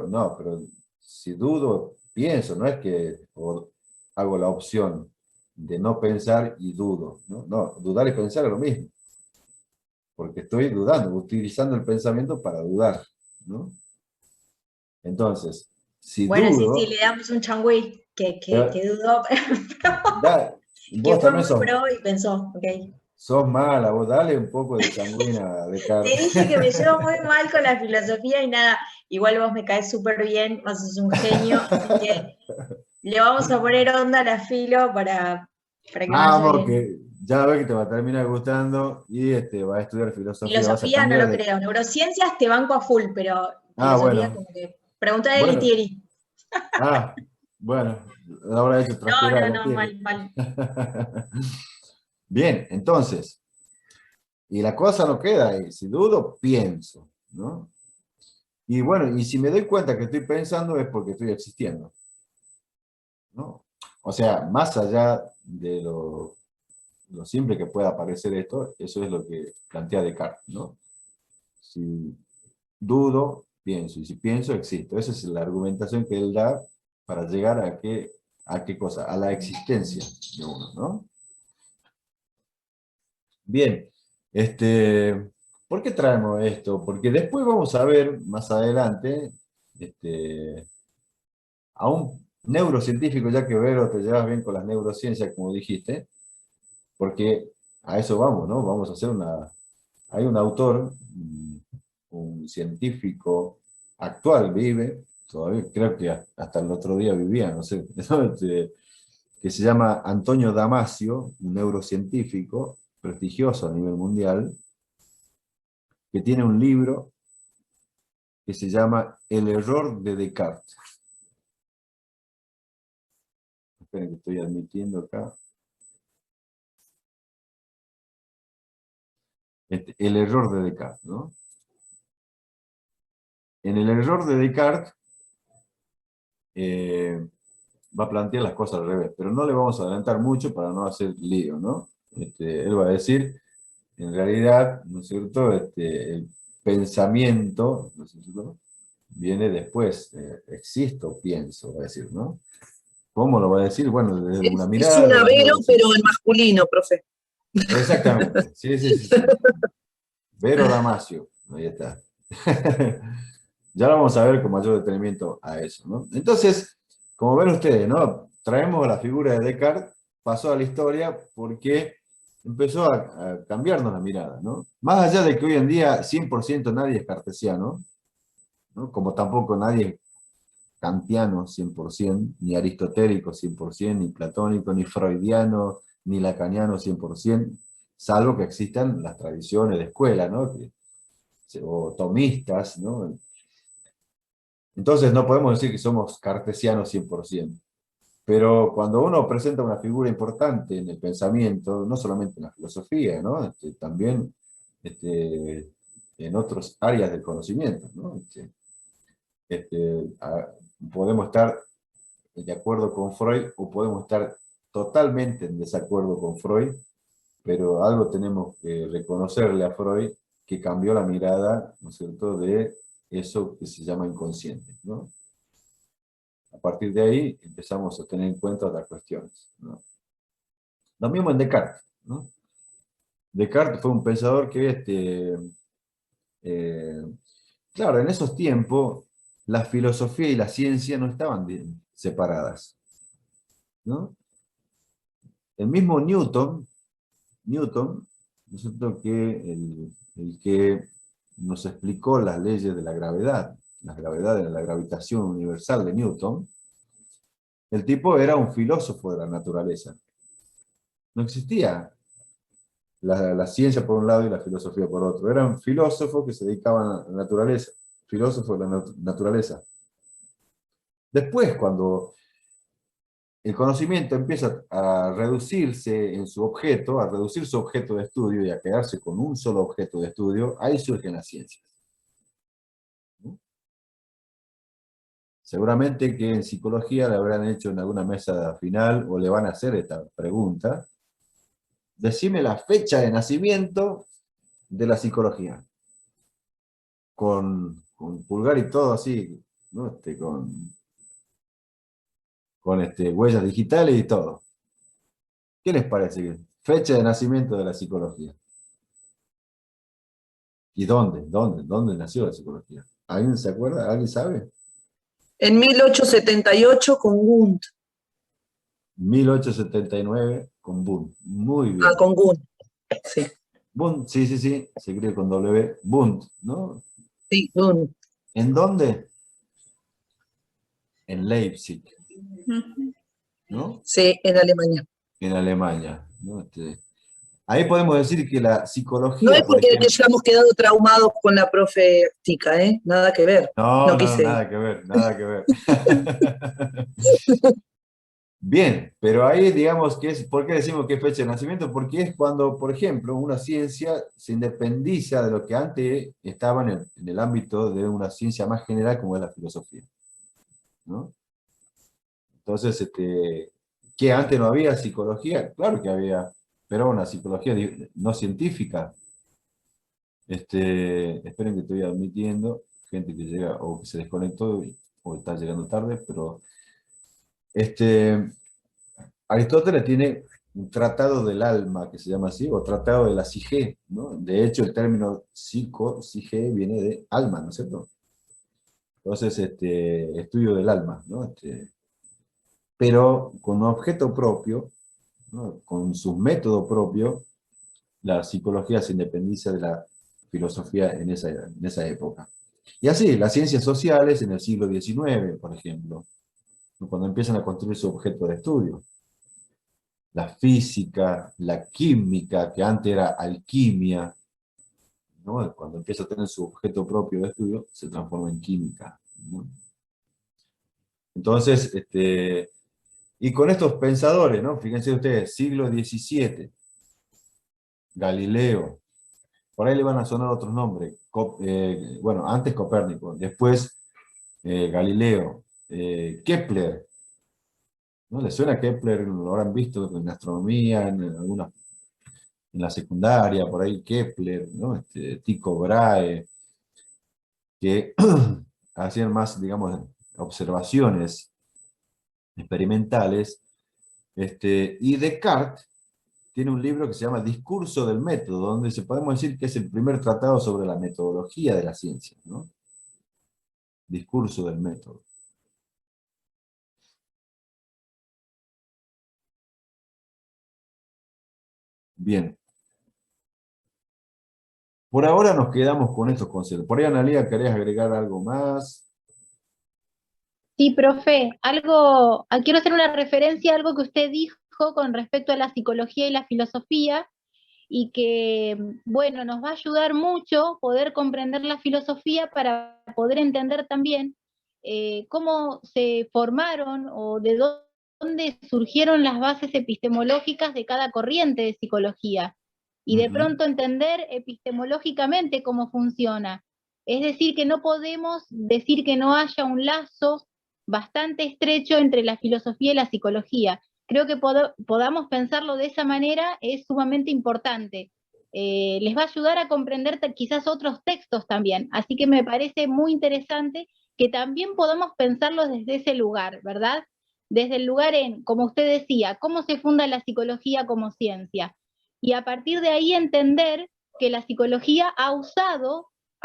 no, pero si dudo, pienso, no es que hago la opción de no pensar y dudo, ¿no? No, dudar y pensar es lo mismo, porque estoy dudando, utilizando el pensamiento para dudar, ¿no? Entonces, si Bueno, dudo, sí, le damos un changüí que dudó, que vos fue también muy pro y pensó, ok. sos mala, vos dale un poco de changuina de Te Descartes. dije que me llevo muy mal con la filosofía y nada, igual vos me caes súper bien, vos sos un genio, así que le vamos a poner onda a la filo para para que vaya Vamos, bien. que ya ves que te va a terminar gustando y vas a estudiar filosofía. vas a Filosofía no cambiar lo creo. Neurociencias te banco a full, pero filosofía bueno. como que... Preguntá a Bueno. Elitieri. Bueno, ahora he hecho transpirar la No, tele. mal. Bien, entonces, y la cosa no queda ahí. Si dudo, pienso, ¿no? Y bueno, y si me doy cuenta que estoy pensando es porque estoy existiendo, ¿no? O sea, más allá de lo simple que pueda parecer esto, eso es lo que plantea Descartes, ¿no? Si dudo, pienso, y si pienso, existo. Esa es la argumentación que él da para llegar a qué cosa, a la existencia de uno, ¿no? Bien, ¿por qué traemos esto? Porque después vamos a ver más adelante a un neurocientífico, ya que Vero te llevas bien con las neurociencias, como dijiste, porque a eso vamos, ¿no? Vamos a hacer hay un autor, un científico actual, vive, todavía creo que hasta el otro día vivía, no sé, que se llama Antonio Damasio, un neurocientífico prestigioso a nivel mundial, que tiene un libro que se llama El error de Descartes. Esperen que estoy admitiendo acá. El error de Descartes, ¿no? En el error de Descartes va a plantear las cosas al revés, pero no le vamos a adelantar mucho para no hacer lío, ¿no? Él va a decir, en realidad, ¿no es cierto?, el pensamiento, ¿no es cierto?, viene después, existo, pienso, va a decir, ¿no? ¿Cómo lo va a decir? Bueno, desde una mirada... Es un Vero, pero en masculino, profe. Exactamente, sí. Vero Damasio, ahí está. Ya lo vamos a ver con mayor detenimiento a eso, ¿no? Entonces, como ven ustedes, ¿no? Traemos la figura de Descartes, pasó a la historia porque empezó a cambiarnos la mirada, ¿no? Más allá de que hoy en día 100% nadie es cartesiano, ¿no? Como tampoco nadie es kantiano 100%, ni aristotélico 100%, ni platónico, ni freudiano, ni lacaniano 100%, salvo que existan las tradiciones de escuela, ¿no? O tomistas, ¿no? Entonces no podemos decir que somos cartesianos 100%. Pero cuando uno presenta una figura importante en el pensamiento, no solamente en la filosofía, ¿no? También en otras áreas del conocimiento, ¿no? Podemos estar de acuerdo con Freud o podemos estar totalmente en desacuerdo con Freud, pero algo tenemos que reconocerle a Freud que cambió la mirada, ¿no es cierto?, de eso que se llama inconsciente, ¿no? A partir de ahí empezamos a tener en cuenta otras cuestiones, ¿no? Lo mismo en Descartes, ¿no? Descartes fue un pensador que, claro, en esos tiempos la filosofía y la ciencia no estaban bien separadas, ¿no? El mismo Newton, ¿no es cierto?, que el que nos explicó las leyes de la gravedad de la gravitación universal de Newton, el tipo era un filósofo de la naturaleza. No existía la ciencia por un lado y la filosofía por otro. Eran filósofos que se dedicaban a la naturaleza, filósofos de la naturaleza. Después, cuando el conocimiento empieza a reducirse en su objeto, a reducir su objeto de estudio y a quedarse con un solo objeto de estudio, ahí surgen las ciencias. ¿No? Seguramente que en psicología le habrán hecho en alguna mesa final o le van a hacer esta pregunta. Decime la fecha de nacimiento de la psicología. Con pulgar y todo así, ¿no? Con huellas digitales y todo. ¿Qué les parece? Fecha de nacimiento de la psicología. ¿Y dónde? ¿Dónde nació la psicología? ¿Alguien se acuerda? ¿Alguien sabe? En 1878 con Wundt. 1879 con Wundt. Muy bien. Ah, con Wundt, sí. Wundt, sí, se escribe con W. Wundt, ¿no? Sí, Wundt. ¿En dónde? En Leipzig, ¿no? Sí, en Alemania. en Alemania, ¿no? Ahí podemos decir que la No psicología, es por porque ejemplo... hayamos quedado traumados con la profe Tica, ¿eh? Nada que ver. No, No no, quise. nada que ver, nada que ver. Bien, pero ahí digamos que es, ¿por qué decimos que es fecha de nacimiento? Porque es cuando, por ejemplo, una ciencia se independiza de lo que antes estaba en el ámbito de una ciencia más general como es la filosofía, ¿no? Entonces, ¿que antes no había psicología? Claro que había, pero una psicología no científica. Esperen que estoy admitiendo gente que llega o que se desconectó o está llegando tarde, pero Aristóteles tiene un tratado del alma, que se llama así, o tratado de la psique, ¿no? De hecho, el término psique viene de alma, ¿no es cierto? Entonces, estudio del alma, ¿no? Pero con un objeto propio, ¿no? Con su método propio, la psicología se independiza de la filosofía en esa época. Y así, las ciencias sociales en el siglo XIX, por ejemplo, cuando empiezan a construir su objeto de estudio. La física, la química, que antes era alquimia, ¿no? Cuando empieza a tener su objeto propio de estudio, se transforma en química, ¿no? Entonces, y con estos pensadores, ¿no? Fíjense ustedes, siglo XVII, Galileo, por ahí le van a sonar otros nombres, bueno, antes Copérnico, después Galileo, Kepler, ¿no? ¿Les suena Kepler? Lo habrán visto en astronomía, en la secundaria, por ahí Kepler, ¿no? Tycho Brahe, que hacían más, digamos, observaciones experimentales, y Descartes tiene un libro que se llama Discurso del Método, donde podemos decir que es el primer tratado sobre la metodología de la ciencia, ¿no? Discurso del Método. Bien. Por ahora nos quedamos con estos conceptos. Por ahí, Analía, ¿querés agregar algo más? Sí, profe, quiero hacer una referencia a algo que usted dijo con respecto a la psicología y la filosofía, y que, bueno, nos va a ayudar mucho poder comprender la filosofía para poder entender también cómo se formaron o de dónde surgieron las bases epistemológicas de cada corriente de psicología, y de pronto entender epistemológicamente cómo funciona. Es decir, que no podemos decir que no haya un lazo bastante estrecho entre la filosofía y la psicología. Creo que podamos pensarlo de esa manera es sumamente importante. Les va a ayudar a comprender quizás otros textos también, así que me parece muy interesante que también podamos pensarlo desde ese lugar, ¿verdad? Desde el lugar como usted decía, cómo se funda la psicología como ciencia. Y a partir de ahí entender que la psicología ha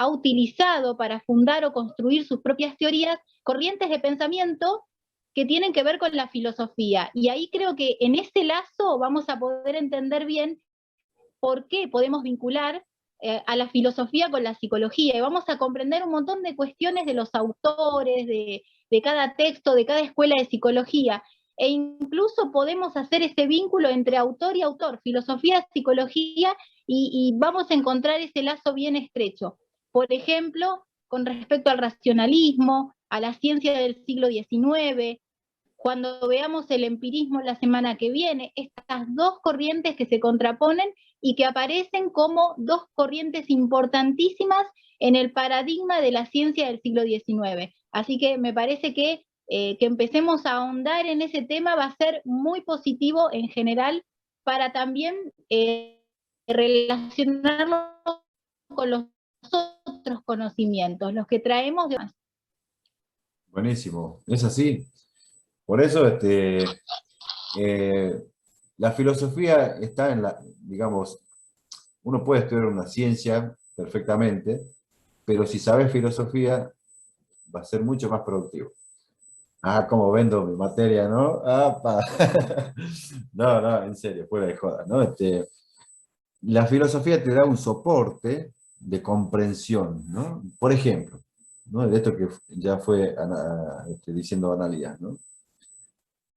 utilizado para fundar o construir sus propias teorías corrientes de pensamiento que tienen que ver con la filosofía. Y ahí creo que en ese lazo vamos a poder entender bien por qué podemos vincular a la filosofía con la psicología, y vamos a comprender un montón de cuestiones de los autores, de cada texto, de cada escuela de psicología, e incluso podemos hacer ese vínculo entre autor y autor, filosofía, psicología, y vamos a encontrar ese lazo bien estrecho. Por ejemplo, con respecto al racionalismo, a la ciencia del siglo XIX, cuando veamos el empirismo la semana que viene, estas dos corrientes que se contraponen y que aparecen como dos corrientes importantísimas en el paradigma de la ciencia del siglo XIX. Así que me parece que empecemos a ahondar en ese tema va a ser muy positivo en general para también relacionarlo con los otros conocimientos, los que traemos de más. Buenísimo, es así. Por eso, la filosofía está digamos, uno puede estudiar una ciencia perfectamente, pero si sabes filosofía, va a ser mucho más productivo. Ah, como vendo mi materia, ¿no? ¡Apa! No, no, en serio, fuera de joda, ¿no? La filosofía te da un soporte de comprensión, ¿no? Por ejemplo, ¿no? De esto que ya fue diciendo Analía, ¿no?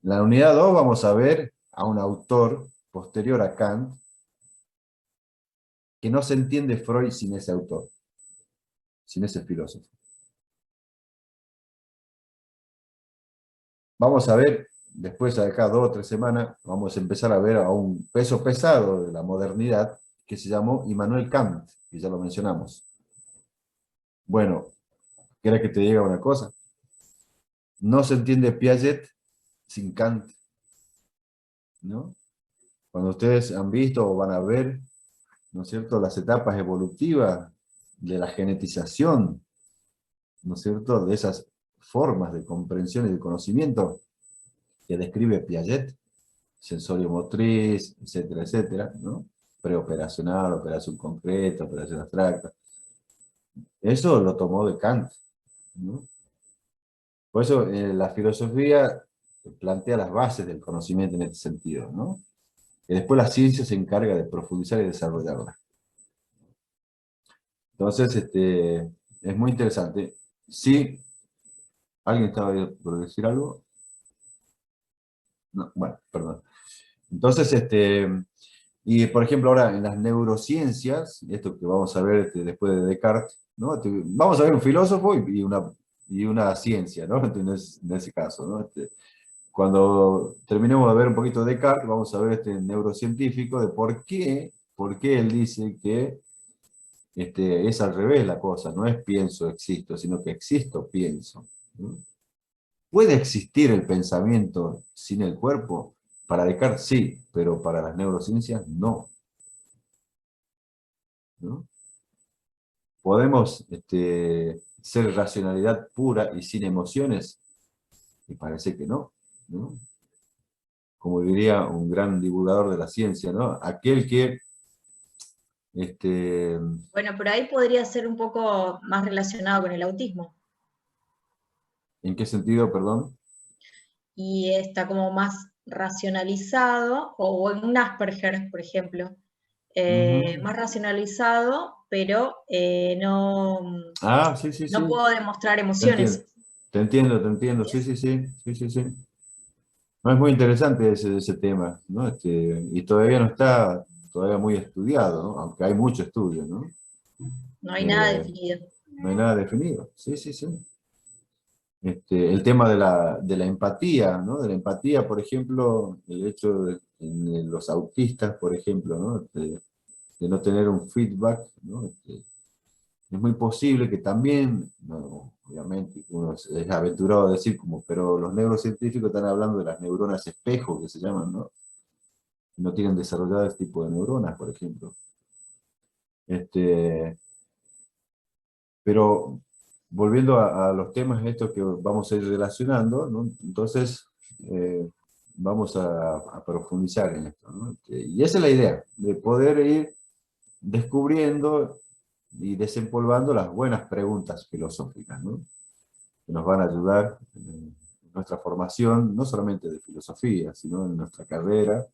En la unidad 2 vamos a ver a un autor posterior a Kant, que no se entiende Freud sin ese autor, sin ese filósofo. Vamos a ver, después de acá 2 o 3 semanas, vamos a empezar a ver a un peso pesado de la modernidad que se llamó Immanuel Kant, que ya lo mencionamos. Bueno, ¿quieres que te diga una cosa? No se entiende Piaget sin Kant, ¿no? Cuando ustedes han visto o van a ver, ¿no es cierto?, las etapas evolutivas de la genetización, ¿no es cierto?, de esas formas de comprensión y de conocimiento que describe Piaget, sensorio-motriz, etcétera, etcétera, ¿no? Preoperacional, operación concreta, operación abstracta. Eso lo tomó de Kant, ¿no? Por eso la filosofía plantea las bases del conocimiento en este sentido, ¿no? Y después la ciencia se encarga de profundizar y desarrollarla. Entonces, es muy interesante. Sí, ¿alguien estaba por decir algo? No, bueno, perdón. Entonces, y por ejemplo ahora en las neurociencias, esto que vamos a ver después de Descartes, ¿no? Vamos a ver un filósofo y una ciencia, ¿no? En ese caso, ¿no? Cuando terminemos de ver un poquito de Descartes, vamos a ver este neurocientífico de por qué él dice que es al revés la cosa, no es pienso, existo, sino que existo, pienso, ¿no? ¿Puede existir el pensamiento sin el cuerpo? Para Descartes sí, pero para las neurociencias no, ¿no? ¿Podemos ser racionalidad pura y sin emociones? Me parece que no, ¿no? Como diría un gran divulgador de la ciencia, ¿no? Aquel que... Bueno, pero ahí podría ser un poco más relacionado con el autismo. ¿En qué sentido, perdón? Y está como más racionalizado, o en un Asperger, por ejemplo, más racionalizado, pero no, Ah, sí, sí, sí. no puedo demostrar Te emociones. entiendo, sí, sí, sí. No, es muy interesante ese tema, ¿no? Y todavía no está muy estudiado, ¿no? Aunque hay mucho estudio, ¿no? No hay nada definido. No hay nada definido, sí. El tema de la empatía, ¿no? De la empatía, por ejemplo, el hecho en los autistas, por ejemplo, ¿no? De no tener un feedback, ¿no? Es muy posible que también, no, obviamente, uno es aventurado a decir como, pero los neurocientíficos están hablando de las neuronas espejo, que se llaman, ¿no? No tienen desarrollado este tipo de neuronas, por ejemplo. Pero volviendo a los temas estos que vamos a ir relacionando, ¿no? Entonces vamos a profundizar en esto, ¿no? Y esa es la idea, de poder ir descubriendo y desempolvando las buenas preguntas filosóficas, ¿no? Que nos van a ayudar en nuestra formación, no solamente de filosofía, sino en nuestra carrera,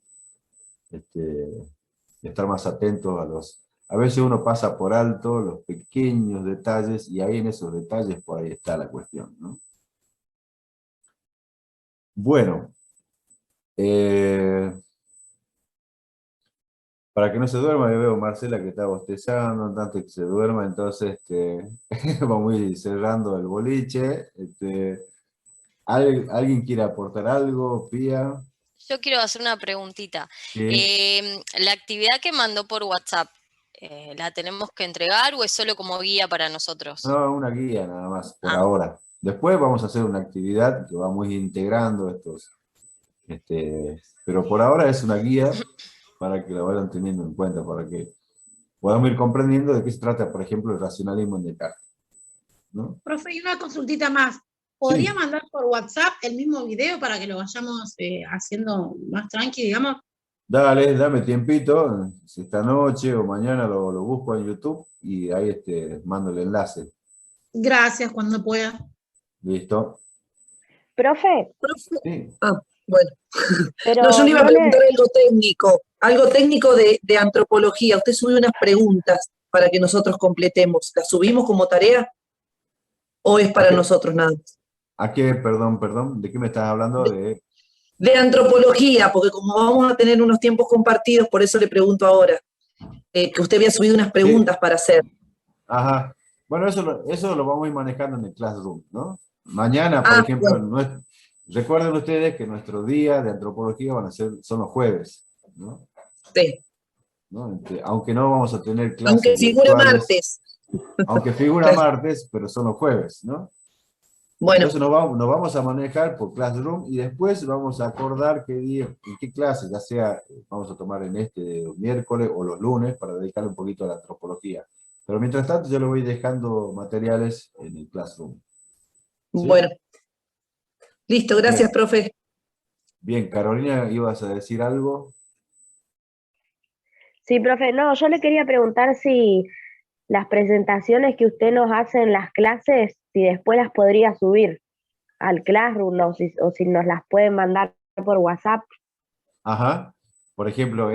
estar más atentos a los... A veces uno pasa por alto los pequeños detalles, y ahí en esos detalles por ahí está la cuestión, ¿no? Bueno, para que no se duerma, yo veo a Marcela que está bostezando, tanto que se duerma, entonces vamos a ir cerrando el boliche. ¿Alguien quiere aportar algo, Pía? Yo quiero hacer una preguntita. Sí. La actividad que mandó por WhatsApp, ¿la tenemos que entregar o es solo como guía para nosotros? No, una guía nada más, por ahora. Después vamos a hacer una actividad que vamos a ir integrando estos. Pero por ahora es una guía para que la vayan teniendo en cuenta, para que podamos ir comprendiendo de qué se trata, por ejemplo, el racionalismo en Descartes, ¿no? Profe, y una consultita más. ¿Podría Sí. mandar por WhatsApp el mismo video para que lo vayamos haciendo más tranqui, digamos? Dame tiempito, si esta noche o mañana lo busco en YouTube y ahí mando el enlace. Gracias, cuando pueda. ¿Listo? Profe. Sí. Ah, bueno. Pero no, yo le iba a no preguntar algo técnico de antropología. Usted subió unas preguntas para que nosotros completemos. ¿Las subimos como tarea? ¿O es para nosotros nada más? ¿A qué? Perdón, ¿de qué me estás hablando? De antropología, porque como vamos a tener unos tiempos compartidos, por eso le pregunto ahora, que usted había subido unas preguntas para hacer. Ajá. Bueno, eso lo vamos a ir manejando en el Classroom, ¿no? Mañana, por ejemplo, recuerden ustedes que nuestro día de antropología son los jueves, ¿no? Sí. ¿No? Aunque no vamos a tener clases aunque figure martes. Aunque figura martes, pero son los jueves, ¿no? Bueno. Entonces nos vamos a manejar por Classroom y después vamos a acordar qué día, en qué clase, ya sea, vamos a tomar en este miércoles o los lunes para dedicarle un poquito a la antropología. Pero mientras tanto yo le voy dejando materiales en el Classroom. ¿Sí? Bueno. Listo, gracias, profe. Bien, Carolina, ¿ibas a decir algo? Sí, profe, no, yo le quería preguntar si las presentaciones que usted nos hace en las clases, si después las podría subir al Classroom o si nos las pueden mandar por WhatsApp. Ajá. Por ejemplo,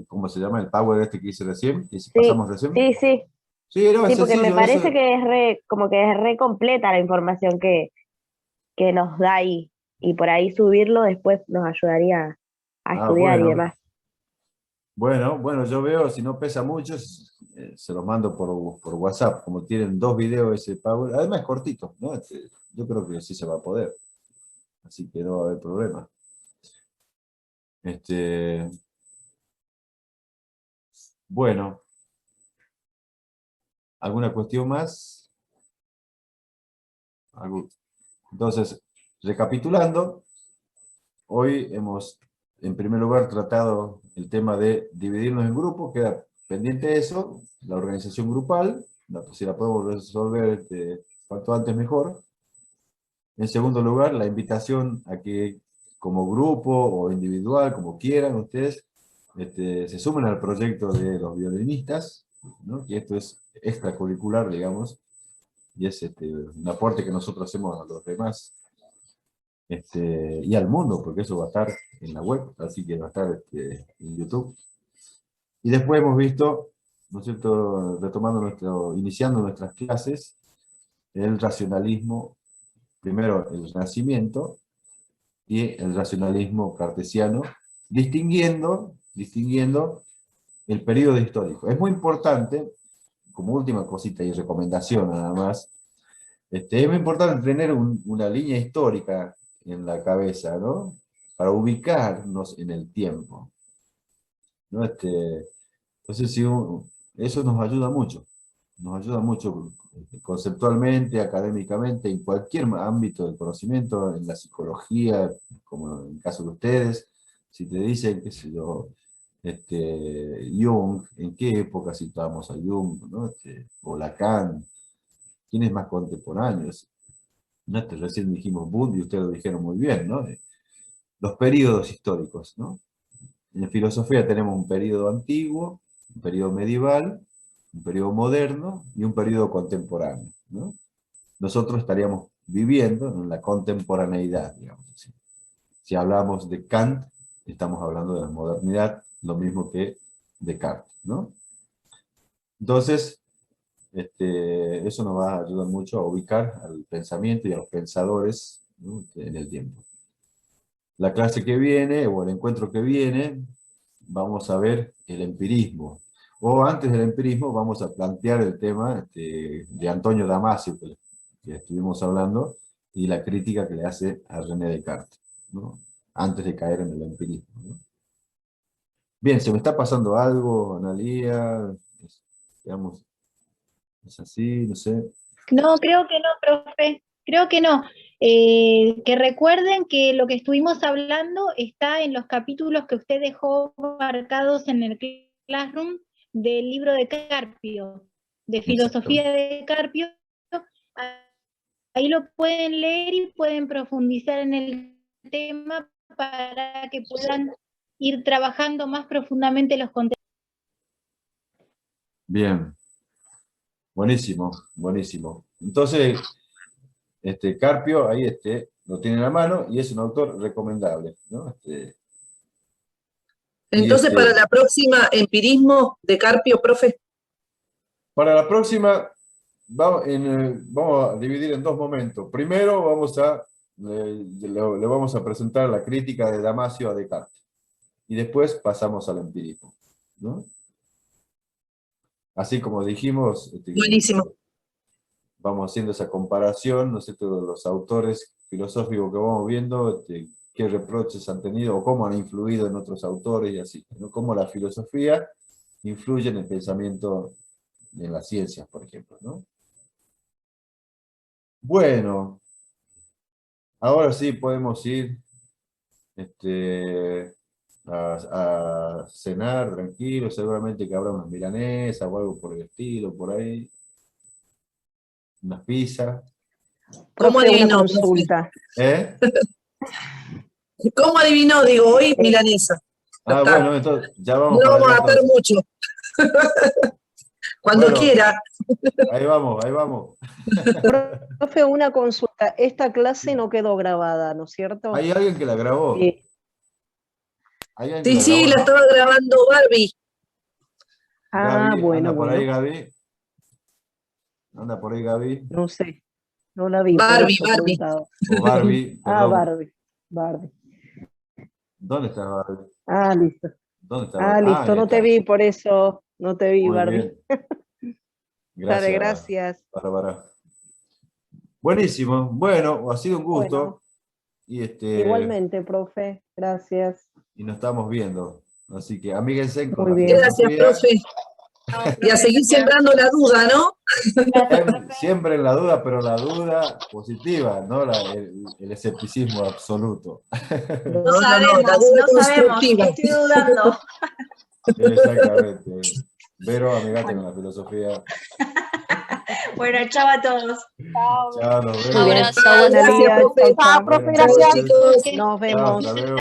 ¿cómo se llama? El Power que hice recién, que pasamos recién. Sí, sí. Sí, no, sí, es porque sencillo, me parece eso. que como que es re completa la información que nos da ahí. Y por ahí subirlo después nos ayudaría a estudiar y Bueno. demás. Bueno, yo veo, si no pesa mucho, se los mando por WhatsApp, como tienen 2 videos ese Power, además es cortito, ¿no? Yo creo que sí se va a poder, así que no va a haber problema. Bueno, ¿alguna cuestión más? Entonces, recapitulando, hoy hemos, en primer lugar, tratado el tema de dividirnos en grupos, queda pendiente eso, la organización grupal, si la podemos resolver cuanto antes mejor. En segundo lugar, la invitación a que como grupo o individual, como quieran ustedes, se sumen al proyecto de los violinistas, ¿no? Que esto es extracurricular, digamos, y es un aporte que nosotros hacemos a los demás, y al mundo, porque eso va a estar en la web, así que va a estar en YouTube. Y después hemos visto, ¿no es cierto?, iniciando nuestras clases, el racionalismo, primero el Renacimiento y el racionalismo cartesiano, distinguiendo el periodo histórico. Es muy importante, como última cosita y recomendación nada más, es muy importante tener una línea histórica en la cabeza, ¿no? Para ubicarnos en el tiempo, ¿no? Entonces, eso nos ayuda mucho conceptualmente, académicamente, en cualquier ámbito del conocimiento, en la psicología, como en el caso de ustedes, si te dicen, qué sé yo, Jung, ¿en qué época citamos a Jung, ¿no? O Lacan, ¿quiénes más contemporáneos? ¿No? Recién dijimos Bund y ustedes lo dijeron muy bien, ¿no? Los periodos históricos, ¿no? En filosofía tenemos un periodo antiguo, un periodo medieval, un periodo moderno y un periodo contemporáneo, ¿no? Nosotros estaríamos viviendo en la contemporaneidad, digamos así. Si hablamos de Kant, estamos hablando de la modernidad, lo mismo que Descartes, ¿no? Entonces, eso nos va a ayudar mucho a ubicar al pensamiento y a los pensadores, ¿no?, en el tiempo. La clase que viene, o el encuentro que viene, vamos a ver el empirismo. O antes del empirismo vamos a plantear el tema de Antonio Damasio, que estuvimos hablando, y la crítica que le hace a René Descartes, ¿no?, antes de caer en el empirismo, ¿no? Bien, ¿se me está pasando algo, Analía? Digamos, ¿es así? No sé. No, creo que no, profe, creo que no. Que recuerden que lo que estuvimos hablando está en los capítulos que usted dejó marcados en el Classroom del libro de Carpio, de filosofía de Carpio. Ahí lo pueden leer y pueden profundizar en el tema para que puedan ir trabajando más profundamente los contenidos. Bien. Buenísimo, buenísimo. Entonces, Carpio, ahí lo tiene en la mano y es un autor recomendable, ¿no? Entonces, para la próxima, empirismo de Carpio, profe. Para la próxima, vamos a dividir en dos momentos. Primero le vamos a presentar la crítica de Damasio a Descartes. Y después pasamos al empirismo, ¿no? Así como dijimos, Buenísimo. vamos haciendo esa comparación, ¿no es cierto?, de los autores filosóficos que vamos viendo, qué reproches han tenido o cómo han influido en otros autores y así, ¿no? Cómo la filosofía influye en el pensamiento en las ciencias, por ejemplo, ¿no? Bueno, ahora sí podemos ir a cenar tranquilo, seguramente que habrá unas milanesas o algo por el estilo, por ahí. Unas pizzas. ¿Cómo Profe, una adivinó? consulta. ¿Eh? ¿Cómo adivinó? Digo, hoy milanesa. Ah, Está. bueno, entonces ya vamos No para vamos a allá, atar entonces. mucho. Cuando Bueno, quiera. ahí vamos, ahí vamos. Profe, una consulta. Esta clase no quedó grabada, ¿no es cierto? Hay alguien que la grabó. Sí. ¿Hay alguien que Sí, la sí, grabó, la no? estaba grabando Barbie. Ah, Gaby, bueno, anda por ahí, bueno. Gaby. Anda por ahí, Gaby. No sé, no la vi, por Barbie, eso Barbie. preguntaba. O Barbie, Ah, perdón. Barbie. ¿Dónde está Barbie? Ah, listo. ¿Dónde está Ah, Barbie? Ah, listo, ahí no te está. vi, por eso no te vi, Muy Barbie. bien. Dale, Gracias, gracias. Bárbara. Buenísimo. Bueno, ha sido un gusto. Bueno, Y igualmente, profe, gracias. y nos estamos viendo. Así que amíguense con Muy la bien. Gracias, filosofía. profe. Y a seguir sembrando la duda, ¿no? Siempre en la duda, pero la duda positiva, no el escepticismo absoluto. No, No no, sabemos, la duda no sabemos, constructiva. estoy dudando. Exactamente. Vero, amigate con la filosofía. Bueno, chao a todos. Chao, nos Muy vemos. bien, Gracias. chao, buen Gracias, día. profe. Chao, chao. Chao, chicos. Nos Chao, vemos. hasta luego.